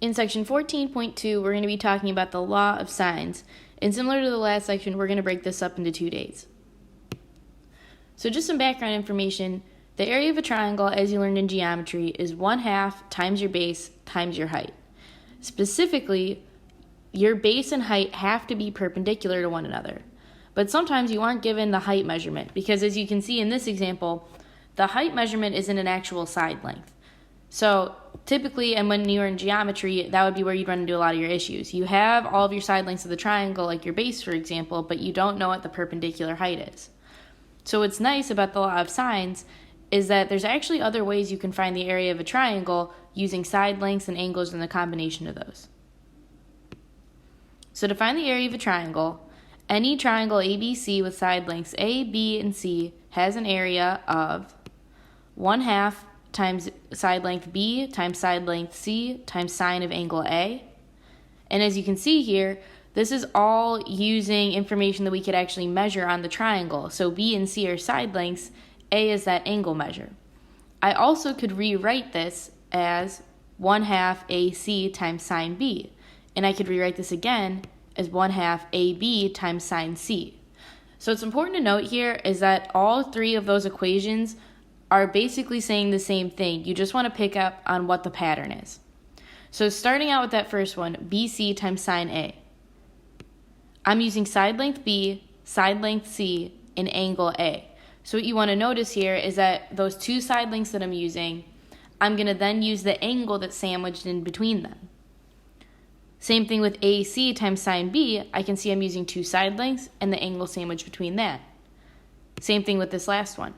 In section 14.2, we're going to be talking about the law of sines. And similar to the last section, we're going to break this up into 2 days. So just some background information. The area of a triangle, as you learned in geometry, is 1/2 times your base times your height. Specifically, your base and height have to be perpendicular to one another. But sometimes you aren't given the height measurement because, as you can see in this example, the height measurement isn't an actual side length. So typically, and when you're in geometry, that would be where you'd run into a lot of your issues. You have all of your side lengths of the triangle, like your base, for example, but you don't know what the perpendicular height is. So what's nice about the law of sines is that there's actually other ways you can find the area of a triangle using side lengths and angles and the combination of those. So to find the area of a triangle, any triangle ABC with side lengths A, B, and C has an area of 1/2 times side length B times side length C times sine of angle A. And as you can see here, this is all using information that we could actually measure on the triangle. So B and C are side lengths, A is that angle measure. I also could rewrite this as 1/2 AC times sine B. And I could rewrite this again as 1/2 AB times sine C. So what's important to note here is that all 3 of those equations are basically saying the same thing. You just want to pick up on what the pattern is. So starting out with that first one, BC times sine A. I'm using side length B, side length C, and angle A. So what you want to notice here is that those 2 side lengths that I'm using, I'm going to then use the angle that's sandwiched in between them. Same thing with AC times sine B. I can see I'm using 2 side lengths and the angle sandwiched between that. Same thing with this last one.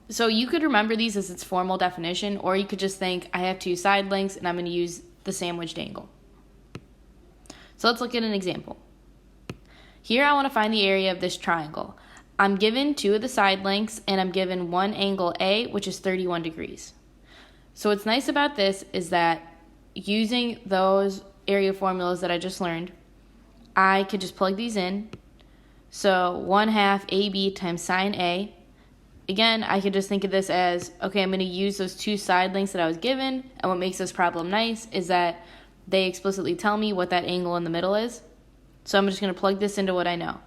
So you could remember these as its formal definition, or you could just think, I have 2 side lengths and I'm going to use the sandwiched angle. So let's look at an example. Here I want to find the area of this triangle. I'm given 2 of the side lengths and I'm given one angle A, which is 31 degrees. So what's nice about this is that using those area formulas that I just learned, I could just plug these in. So 1/2 AB times sine A. Again, I could just think of this as, okay, I'm going to use those 2 side lengths that I was given, and what makes this problem nice is that they explicitly tell me what that angle in the middle is. So I'm just going to plug this into what I know.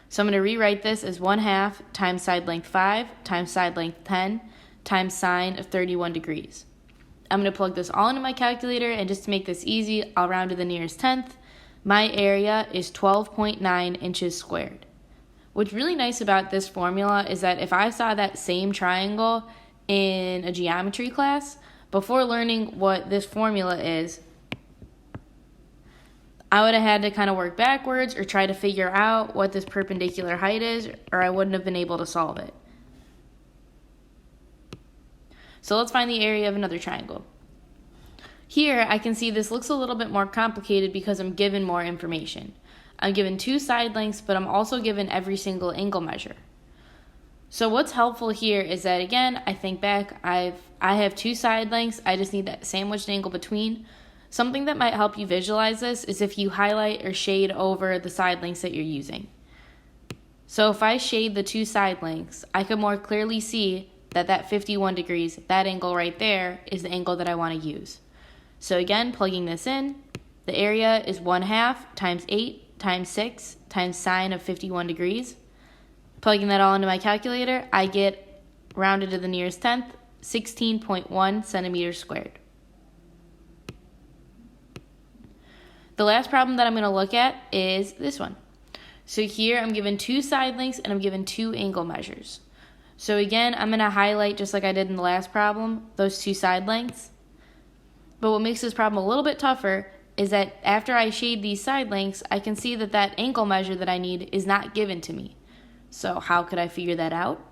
So I'm going to rewrite this as 1/2 times side length 5 times side length 10 times sine of 31 degrees. I'm going to plug this all into my calculator, and just to make this easy, I'll round to the nearest tenth. My area is 12.9 inches squared. What's really nice about this formula is that if I saw that same triangle in a geometry class, before learning what this formula is, I would have had to kind of work backwards or try to figure out what this perpendicular height is, or I wouldn't have been able to solve it. So let's find the area of another triangle. Here I can see this looks a little bit more complicated because I'm given more information. I'm given 2 side lengths, but I'm also given every single angle measure. So what's helpful here is that, again, I think back, I have 2 side lengths, I just need that sandwiched angle between. Something that might help you visualize this is if you highlight or shade over the side lengths that you're using. So if I shade the 2 side lengths, I can more clearly see that 51 degrees, that angle right there, is the angle that I want to use. So again, plugging this in, the area is 1/2 times 8 times 6 times sine of 51 degrees. Plugging that all into my calculator, I get, rounded to the nearest tenth, 16.1 centimeters squared. The last problem that I'm going to look at is this one. So here I'm given 2 side lengths and I'm given 2 angle measures. So again, I'm going to highlight, just like I did in the last problem, those 2 side lengths. But what makes this problem a little bit tougher is that after I shade these side lengths, I can see that that angle measure that I need is not given to me. So how could I figure that out?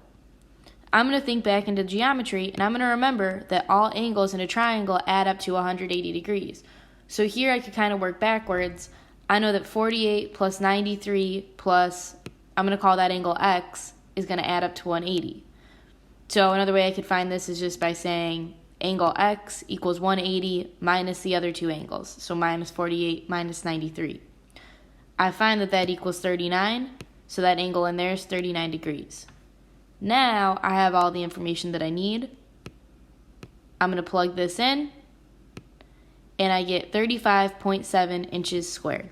I'm going to think back into geometry, and I'm going to remember that all angles in a triangle add up to 180 degrees. So here I could kind of work backwards. I know that 48 plus 93 plus, I'm going to call that angle X, is going to add up to 180. So another way I could find this is just by saying angle X equals 180 minus the other 2 angles. So minus 48 minus 93. I find that that equals 39. So that angle in there is 39 degrees. Now I have all the information that I need. I'm going to plug this in. and I get 35.7 inches squared.